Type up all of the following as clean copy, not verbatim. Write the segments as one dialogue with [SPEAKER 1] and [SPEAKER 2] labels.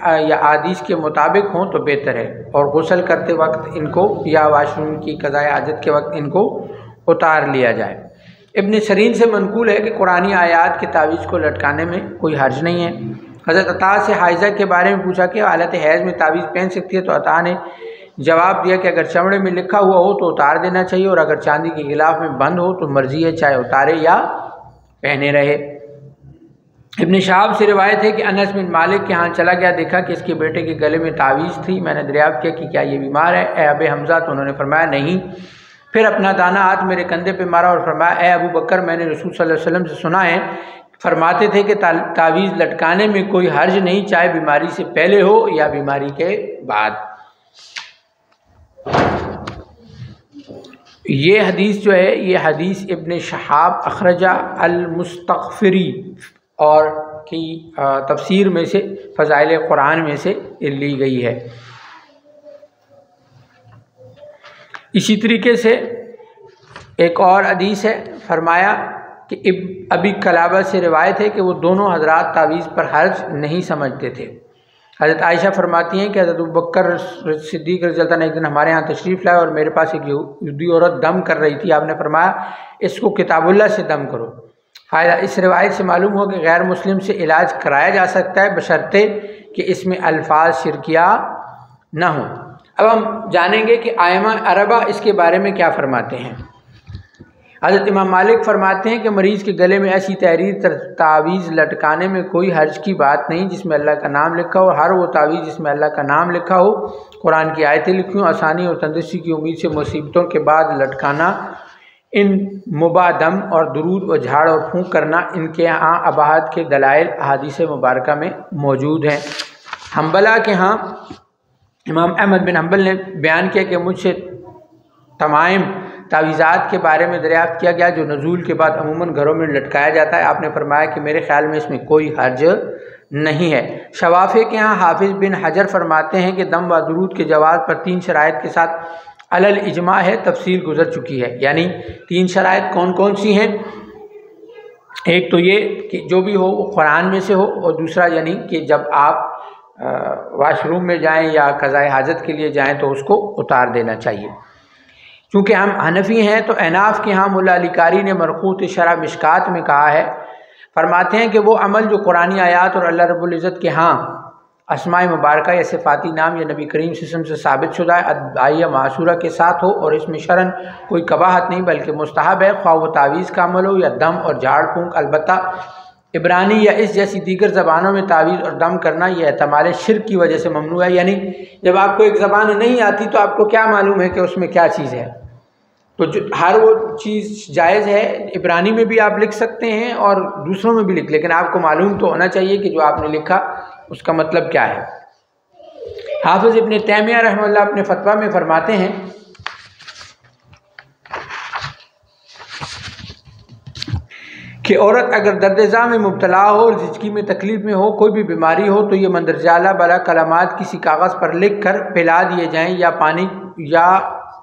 [SPEAKER 1] یا احادیث کے مطابق ہوں تو بہتر ہے، اور غسل کرتے وقت ان کو یا واش روم کی قضاء حاجت کے وقت ان کو اتار لیا جائے۔ ابن سیرین سے منقول ہے کہ قرآنی آیات کے تعویذ کو لٹکانے میں کوئی حرج نہیں ہے۔ حضرت عطا سے حائضہ کے بارے میں پوچھا کہ حالت حیض میں تعویذ پہن سکتی ہے، تو عطا نے جواب دیا کہ اگر چمڑے میں لکھا ہوا ہو تو اتار دینا چاہیے، اور اگر چاندی کے غلاف میں بند ہو تو مرضی ہے چاہے اتارے یا پہنے رہے۔ ابن شہاب سے روایت ہے کہ انس بن مالک کے ہاں چلا گیا، دیکھا کہ اس کے بیٹے کے گلے میں تعویذ تھی۔ میں نے دریافت کیا کہ کیا یہ بیمار ہے اے ابے حمزہ؟ تو انہوں نے فرمایا نہیں۔ پھر اپنا دانا ہاتھ میرے کندھے پہ مارا اور فرمایا اے ابو بکر، میں نے رسول صلی اللہ علیہ وسلم سے سنا ہے فرماتے تھے کہ تعویذ لٹکانے میں کوئی حرج نہیں، چاہے بیماری سے پہلے ہو یا بیماری کے بعد۔ یہ حدیث جو ہے یہ حدیث ابن شہاب اخرجہ المستغفری اور کی تفسیر میں سے فضائل قرآن میں سے لی گئی ہے۔ اسی طریقے سے ایک اور حدیث ہے، فرمایا کہ ابی قلابہ سے روایت ہے کہ وہ دونوں حضرات تعویذ پر حرج نہیں سمجھتے تھے۔ حضرت عائشہ فرماتی ہیں کہ حضرت ابوبکر صدیق رضی اللہ عنہ ایک دن ہمارے ہاں تشریف لائے اور میرے پاس ایک یہودی عورت دم کر رہی تھی۔ آپ نے فرمایا اس کو کتاب اللہ سے دم کرو۔ فائدہ اس روایت سے معلوم ہو کہ غیر مسلم سے علاج کرایا جا سکتا ہے بشرطے کہ اس میں الفاظ شرکیہ نہ ہوں۔ اب ہم جانیں گے کہ ائمہ اربعہ اس کے بارے میں کیا فرماتے ہیں۔ حضرت امام مالک فرماتے ہیں کہ مریض کے گلے میں ایسی تحریر تعویذ لٹکانے میں کوئی حرج کی بات نہیں جس میں اللہ کا نام لکھا ہو۔ ہر وہ تعویذ جس میں اللہ کا نام لکھا ہو، قرآن کی آیتیں لکھی ہوں، آسانی اور تندرستی کی امید سے مصیبتوں کے بعد لٹکانا، ان مباح دم اور درود و جھاڑ اور پھونک کرنا، ان کے ہاں اباحت کے دلائل احادیث مبارکہ میں موجود ہیں۔ حنبلہ کے ہاں امام احمد بن حنبل نے بیان کیا کہ مجھ سے تمام تعویذات کے بارے میں دریافت کیا گیا جو نزول کے بعد عموماً گھروں میں لٹکایا جاتا ہے۔ آپ نے فرمایا کہ میرے خیال میں اس میں کوئی حرج نہیں ہے۔ شوافی کے ہاں حافظ بن حجر فرماتے ہیں کہ دم و درود کے جواز پر 3 شرائط کے ساتھ علل اجماع ہے، تفصیل گزر چکی ہے۔ یعنی 3 شرائط کون کون سی ہیں؟ ایک تو یہ کہ جو بھی ہو وہ قرآن میں سے ہو، اور دوسرا یعنی کہ جب آپ واش روم میں جائیں یا قضاء حاجت کے لیے جائیں تو اس کو اتار دینا چاہیے۔ چونکہ ہم حنفی ہیں تو احناف کے ہاں ملا علی قاری نے مرقوط شرح مشکات میں کہا ہے، فرماتے ہیں کہ وہ عمل جو قرآنی آیات اور اللہ رب العزت کے ہاں اسماء مبارکہ یا صفاتی نام یا نبی کریم صلی اللہ علیہ وسلم سے ثابت شدہ ہے، ادعیہ معصورہ کے ساتھ ہو اور اس میں شرعاً کوئی قباحت نہیں بلکہ مستحب ہے، خواہ وہ تعویذ کا عمل ہو یا دم اور جھاڑ پھونک۔ البتہ عبرانی یا اس جیسی دیگر زبانوں میں تعویذ اور دم کرنا یہ احتمال شرک کی وجہ سے ممنوع ہے۔ یعنی جب آپ کو ایک زبان نہیں آتی تو آپ کو کیا معلوم ہے کہ اس میں کیا چیز ہے، تو ہر وہ چیز جائز ہے۔ عبرانی میں بھی آپ لکھ سکتے ہیں اور دوسروں میں بھی لیکن آپ کو معلوم تو ہونا چاہیے کہ جو آپ نے لکھا اس کا مطلب کیا ہے۔ حافظ ابن تیمیہ رحمہ اللہ اپنے فتویٰ میں فرماتے ہیں کہ عورت اگر درد ذا میں مبتلا ہو اور زچگی میں تکلیف میں ہو، کوئی بھی بیماری ہو، تو یہ مندرجہ بالا کلمات کسی کاغذ پر لکھ کر پلا دیے جائیں، یا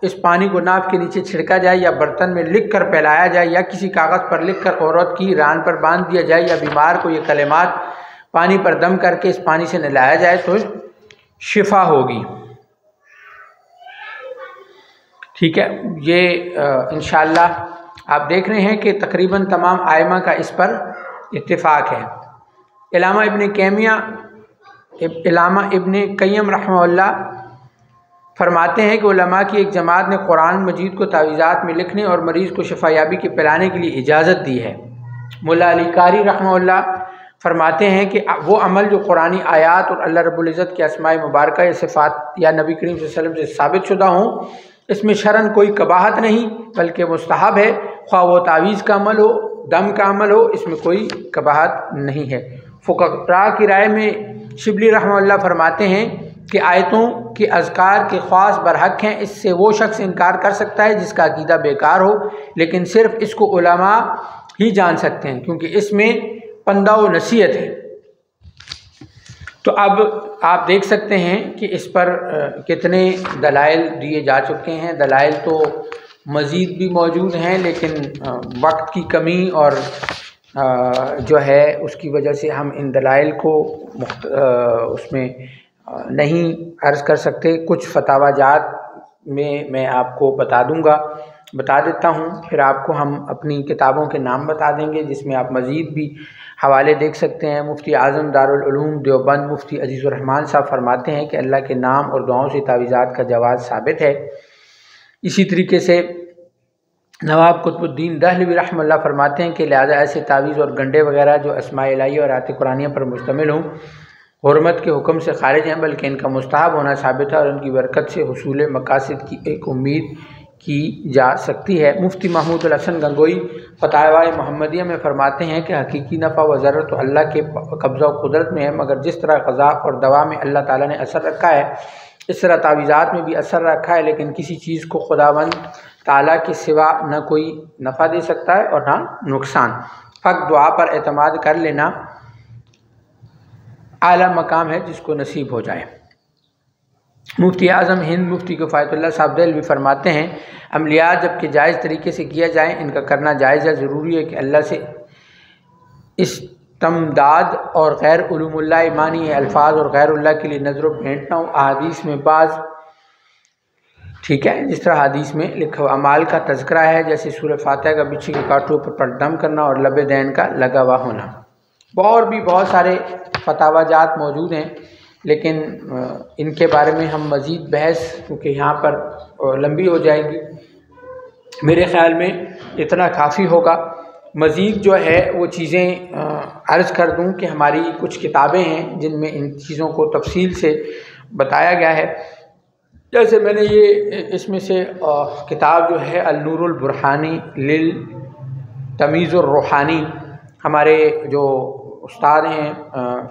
[SPEAKER 1] اس پانی کو ناف کے نیچے چھڑکا جائے، یا برتن میں لکھ کر پلایا جائے، یا کسی کاغذ پر لکھ کر عورت کی ران پر باندھ دیا جائے، یا بیمار کو یہ کلمات پانی پر دم کر کے اس پانی سے نہلایا جائے تو شفا ہوگی۔ ٹھیک ہے، یہ انشاءاللہ آپ دیکھ رہے ہیں کہ تقریباً تمام ائمہ کا اس پر اتفاق ہے۔ علامہ ابن قیم رحمہ اللہ فرماتے ہیں کہ علماء کی ایک جماعت نے قرآن مجید کو تعویذات میں لکھنے اور مریض کو شفا یابی کے پلانے کے لیے اجازت دی ہے۔ ملا علی قاری رحمہ اللہ فرماتے ہیں کہ وہ عمل جو قرآنی آیات اور اللہ رب العزت کے اسماء مبارکہ یا صفات یا نبی کریم صلی اللہ علیہ وسلم سے ثابت شدہ ہوں، اس میں شرعاً کوئی قباحت نہیں بلکہ مستحب ہے، خواہ وہ تعویذ کا عمل ہو، دم کا عمل ہو، اس میں کوئی قباحت نہیں ہے۔ فقہاء کی رائے میں شبلی رحمہ اللہ فرماتے ہیں کہ آیتوں کے اذکار کے خواص برحق ہیں، اس سے وہ شخص انکار کر سکتا ہے جس کا عقیدہ بیکار ہو، لیکن صرف اس کو علماء ہی جان سکتے ہیں کیونکہ اس میں پندہ و نصیحت ہے۔ تو اب آپ دیکھ سکتے ہیں کہ اس پر کتنے دلائل دیے جا چکے ہیں۔ دلائل تو مزید بھی موجود ہیں لیکن وقت کی کمی اور جو ہے اس کی وجہ سے ہم ان دلائل کو اس میں نہیں عرض کر سکتے۔ کچھ فتاوی جات میں آپ کو بتا دیتا ہوں، پھر آپ کو ہم اپنی کتابوں کے نام بتا دیں گے جس میں آپ مزید بھی حوالے دیکھ سکتے ہیں۔ مفتی اعظم دارالعلوم دیوبند مفتی عزیز الرحمان صاحب فرماتے ہیں کہ اللہ کے نام اور دعاؤں سے تعویذات کا جواز ثابت ہے۔ اسی طریقے سے نواب قطب الدین دہلوی رحمہ اللہ فرماتے ہیں کہ لہذا ایسے تعویذ اور گنڈے وغیرہ جو اسماء الہیہ اور آیات قرآنیہ پر مشتمل ہوں حرمت کے حکم سے خارج ہیں، بلکہ ان کا مستحب ہونا ثابت ہے اور ان کی برکت سے حصول مقاصد کی ایک امید کی جا سکتی ہے۔ مفتی محمود الحسن گنگوئی فتاوی محمدیہ میں فرماتے ہیں کہ حقیقی نفع و ضرر تو اللہ کے قبضہ و قدرت میں ہے، مگر جس طرح غذا اور دوا میں اللہ تعالیٰ نے اثر رکھا ہے اس طرح تعویذات میں بھی اثر رکھا ہے، لیکن کسی چیز کو خداوند تعالیٰ کے سوا نہ کوئی نفع دے سکتا ہے اور نہ نقصان۔ فقط دعا پر اعتماد کر لینا اعلیٰ مقام ہے جس کو نصیب ہو جائے۔ مفتی اعظم ہند مفتی کفایت اللہ صاحب دہلوی فرماتے ہیں عملیات جبکہ جائز طریقے سے کیا جائیں ان کا کرنا جائز ہے، ضروری ہے کہ اللہ سے استمداد اور غیر علوم اللہ ایمانی الفاظ اور غیر اللہ کے لیے نظر و بھینٹ نہ ہو۔ احادیث میں بعض ٹھیک ہے جس طرح حدیث میں لکھا ہوا اعمال کا تذکرہ ہے، جیسے سورہ فاتحہ کا بچھے کے کانٹوں پر دم کرنا اور لب دین کا لگا ہوا ہونا۔ اور بھی بہت سارے فتاوی جات موجود ہیں، لیکن ان کے بارے میں ہم مزید بحث کیونکہ یہاں پر لمبی ہو جائے گی، میرے خیال میں اتنا کافی ہوگا۔ مزید جو ہے وہ چیزیں عرض کر دوں کہ ہماری کچھ کتابیں ہیں جن میں ان چیزوں کو تفصیل سے بتایا گیا ہے، جیسے میں نے یہ اس میں سے کتاب جو ہے النور البرہانی للتمیز الروحانی، ہمارے جو استاد ہیں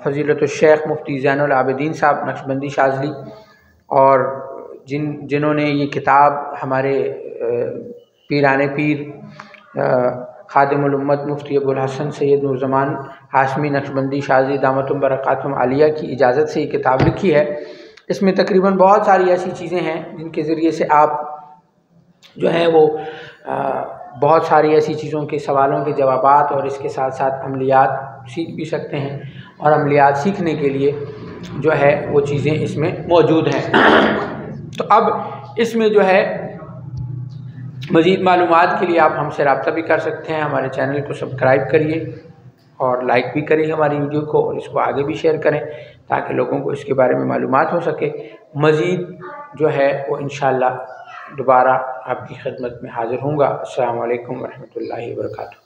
[SPEAKER 1] فضیلت الشیخ مفتی زین العابدین صاحب نقشبندی شاذلی، اور جنہوں نے یہ کتاب ہمارے پیران پیر خادم الامت مفتی ابوالحسن سید نورزمان ہاشمی نقشبندی شاذلی دامتم برکاتہم عالیہ کی اجازت سے یہ کتاب لکھی ہے۔ اس میں تقریباً بہت ساری ایسی چیزیں ہیں جن کے ذریعے سے آپ جو ہیں وہ بہت ساری ایسی چیزوں کے سوالوں کے جوابات اور اس کے ساتھ ساتھ عملیات سیکھ بھی سکتے ہیں، اور عملیات سیکھنے کے لیے جو ہے وہ چیزیں اس میں موجود ہیں۔ تو اب اس میں جو ہے مزید معلومات کے لیے آپ ہم سے رابطہ بھی کر سکتے ہیں۔ ہمارے چینل کو سبسکرائب کریے اور لائک بھی کریں ہماری ویڈیو کو، اور اس کو آگے بھی شیئر کریں تاکہ لوگوں کو اس کے بارے میں معلومات ہو سکے۔ مزید جو ہے وہ انشاءاللہ دوبارہ آپ کی خدمت میں حاضر ہوں گا۔ السلام علیکم ورحمۃ اللہ وبرکاتہ۔